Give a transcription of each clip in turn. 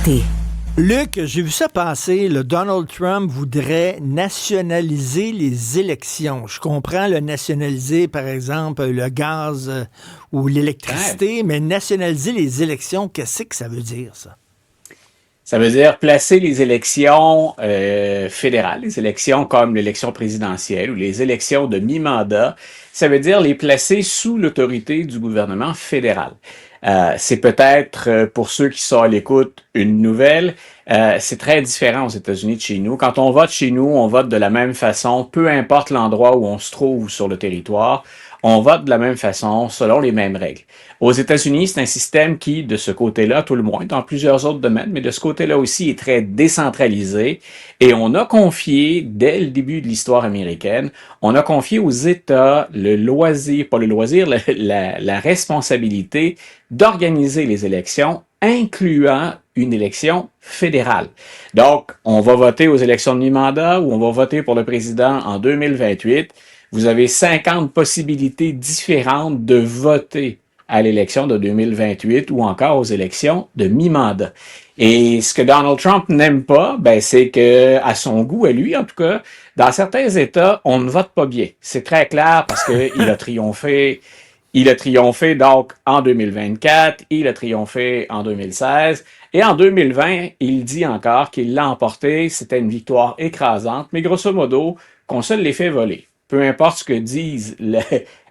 effronté. Luc, j'ai vu ça passer. Le Donald Trump voudrait nationaliser les élections. Je comprends le nationaliser, par exemple, le gaz ou l'électricité, mais nationaliser les élections, qu'est-ce que ça veut dire, ça? Ça veut dire placer les élections fédérales, les élections comme l'élection présidentielle ou les élections de mi-mandat. Ça veut dire les placer sous l'autorité du gouvernement fédéral. C'est peut-être, pour ceux qui sont à l'écoute, une nouvelle. C'est très différent aux États-Unis de chez nous. Quand on vote chez nous, on vote de la même façon, peu importe l'endroit où on se trouve sur le territoire. On vote de la même façon, selon les mêmes règles. Aux États-Unis, c'est un système qui, de ce côté-là, tout le moins, dans plusieurs autres domaines, mais de ce côté-là aussi, est très décentralisé. Et on a confié, dès le début de l'histoire américaine, on a confié aux États le loisir, pas le loisir, la responsabilité d'organiser les élections, incluant une élection fédérale. Donc, on va voter aux élections de mi-mandat ou on va voter pour le président en 2028. Vous avez 50 possibilités différentes de voter à l'élection de 2028 ou encore aux élections de mi-mandat. Et ce que Donald Trump n'aime pas, c'est que, à son goût, à lui en tout cas, dans certains États, on ne vote pas bien. C'est très clair parce qu'il a triomphé. Il a triomphé donc en 2024, il a triomphé en 2016 et en 2020, il dit encore qu'il l'a emporté. C'était une victoire écrasante, mais grosso modo, qu'on se l'ait fait voler. Peu importe ce que disent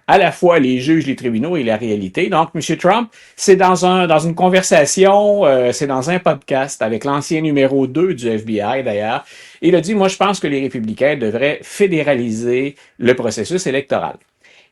à la fois les juges, les tribunaux et la réalité. Donc, M. Trump, c'est dans une conversation, c'est dans un podcast avec l'ancien numéro 2 du FBI d'ailleurs. Il a dit, moi je pense que les républicains devraient fédéraliser le processus électoral.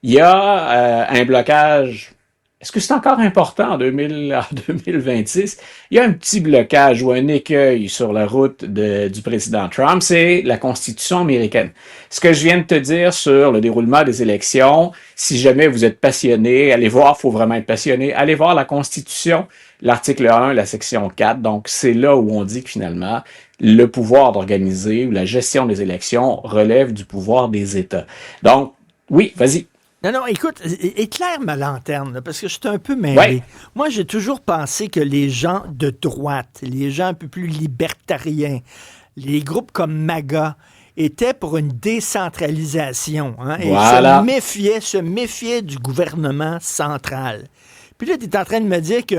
Il y a un blocage. Est-ce que c'est encore important en 2026? Il y a un petit blocage ou un écueil sur la route du président Trump, c'est la Constitution américaine. Ce que je viens de te dire sur le déroulement des élections, si jamais vous êtes passionné, allez voir, faut vraiment être passionné, allez voir la Constitution, l'article 1, la section 4. Donc, c'est là où on dit que finalement, le pouvoir d'organiser ou la gestion des élections relève du pouvoir des États. Donc, oui, vas-y. Non, écoute, éclaire ma lanterne, là, parce que je suis un peu mêlé. Ouais. Moi, j'ai toujours pensé que les gens de droite, les gens un peu plus libertariens, les groupes comme MAGA, étaient pour une décentralisation. Hein, et voilà. se méfiaient du gouvernement central. Puis là, tu es en train de me dire que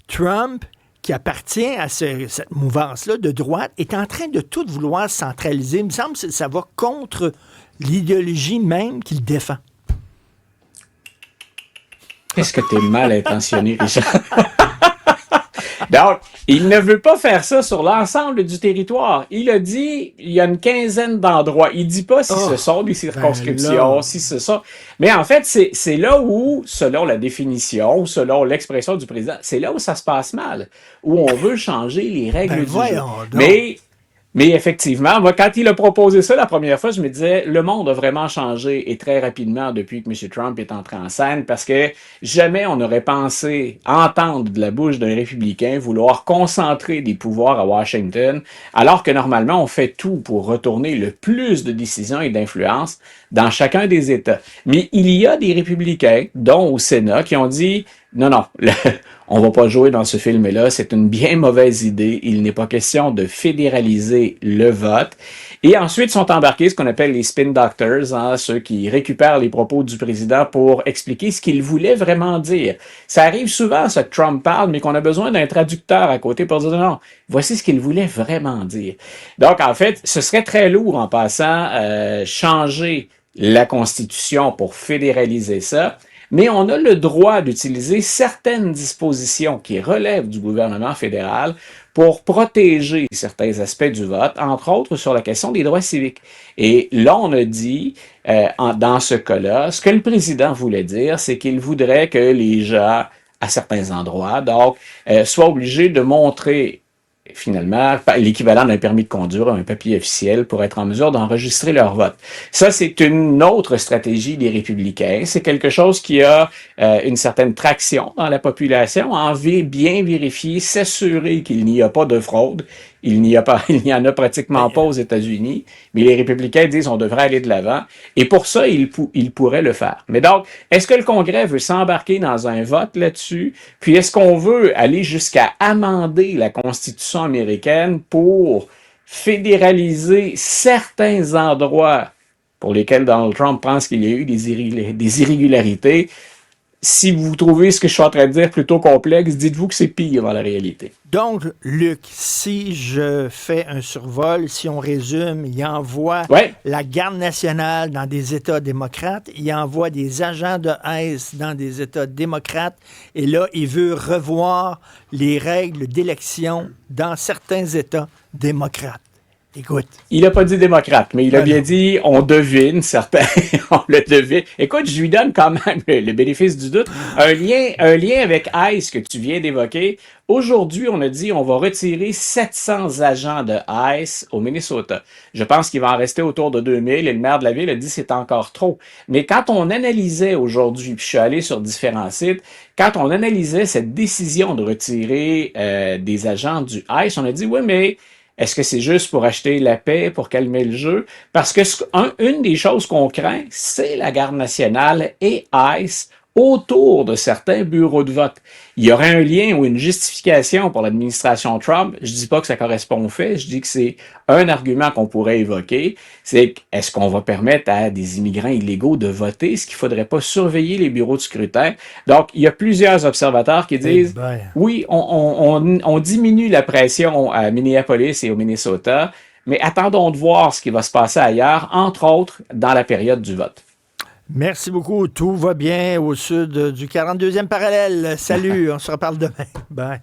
Trump, qui appartient à cette mouvance-là de droite, est en train de tout vouloir centraliser. Il me semble que ça va contre l'idéologie même qu'il défend. Qu'est-ce que t'es mal intentionné, Richard? Donc, il ne veut pas faire ça sur l'ensemble du territoire. Il a dit, il y a une quinzaine d'endroits. Il dit pas si ce sont des circonscriptions, si ce sont... Mais en fait, c'est là où, selon la définition, ou selon l'expression du président, c'est là où ça se passe mal, où on veut changer les règles du jeu. Mais effectivement, moi, quand il a proposé ça la première fois, je me disais, le monde a vraiment changé et très rapidement depuis que M. Trump est entré en scène parce que jamais on n'aurait pensé entendre de la bouche d'un républicain vouloir concentrer des pouvoirs à Washington, alors que normalement, on fait tout pour retourner le plus de décisions et d'influence dans chacun des États. Mais il y a des républicains, dont au Sénat, qui ont dit, non, on va pas jouer dans ce film-là, c'est une bien mauvaise idée, il n'est pas question de fédéraliser le vote. Et ensuite sont embarqués ce qu'on appelle les spin doctors, hein, ceux qui récupèrent les propos du président pour expliquer ce qu'il voulait vraiment dire. Ça arrive souvent, ça, que Trump parle, mais qu'on a besoin d'un traducteur à côté pour dire non, voici ce qu'il voulait vraiment dire. Donc, en fait, ce serait très lourd en passant changer la Constitution pour fédéraliser ça. Mais on a le droit d'utiliser certaines dispositions qui relèvent du gouvernement fédéral pour protéger certains aspects du vote, entre autres sur la question des droits civiques. Et là, on a dit, dans ce cas-là, ce que le président voulait dire, c'est qu'il voudrait que les gens, à certains endroits, donc, soient obligés de montrer finalement, l'équivalent d'un permis de conduire, un papier officiel pour être en mesure d'enregistrer leur vote. Ça, c'est une autre stratégie des républicains. C'est quelque chose qui a une certaine traction dans la population, bien vérifier, s'assurer qu'il n'y a pas de fraude. Il n'y en a pratiquement pas aux États-Unis, mais les républicains disent on devrait aller de l'avant. Et pour ça, ils pourraient le faire. Mais donc, est-ce que le Congrès veut s'embarquer dans un vote là-dessus? Puis est-ce qu'on veut aller jusqu'à amender la Constitution Constitution américaine pour fédéraliser certains endroits pour lesquels Donald Trump pense qu'il y a eu des irrégularités. Si vous trouvez ce que je suis en train de dire plutôt complexe, dites-vous que c'est pire dans la réalité. Donc, Luc, si je fais un survol, si on résume, il envoie Ouais. la garde nationale dans des États démocrates, il envoie des agents de ICE dans des États démocrates, et là, il veut revoir les règles d'élection dans certains États démocrates. Écoute. Il n'a pas dit démocrate, mais il a bien non. dit on devine, certains, on le devine. Écoute, je lui donne quand même le bénéfice du doute. Un lien avec ICE que tu viens d'évoquer. Aujourd'hui, on a dit on va retirer 700 agents de ICE au Minnesota. Je pense qu'il va en rester autour de 2000 et le maire de la ville a dit c'est encore trop. Mais quand on analysait aujourd'hui, puis je suis allé sur différents sites, quand on analysait cette décision de retirer des agents du ICE, on a dit oui, mais est-ce que c'est juste pour acheter la paix, pour calmer le jeu? Parce que une des choses qu'on craint, c'est la garde nationale et ICE autour de certains bureaux de vote. Il y aurait un lien ou une justification pour l'administration Trump. Je dis pas que ça correspond au fait, je dis que c'est un argument qu'on pourrait évoquer. C'est est-ce qu'on va permettre à des immigrants illégaux de voter? Est-ce qu'il faudrait pas surveiller les bureaux de scrutin? Donc, il y a plusieurs observateurs qui disent oui, on diminue la pression à Minneapolis et au Minnesota, mais attendons de voir ce qui va se passer ailleurs, entre autres dans la période du vote. Merci beaucoup. Tout va bien au sud du 42e parallèle. Salut, on se reparle demain. Bye.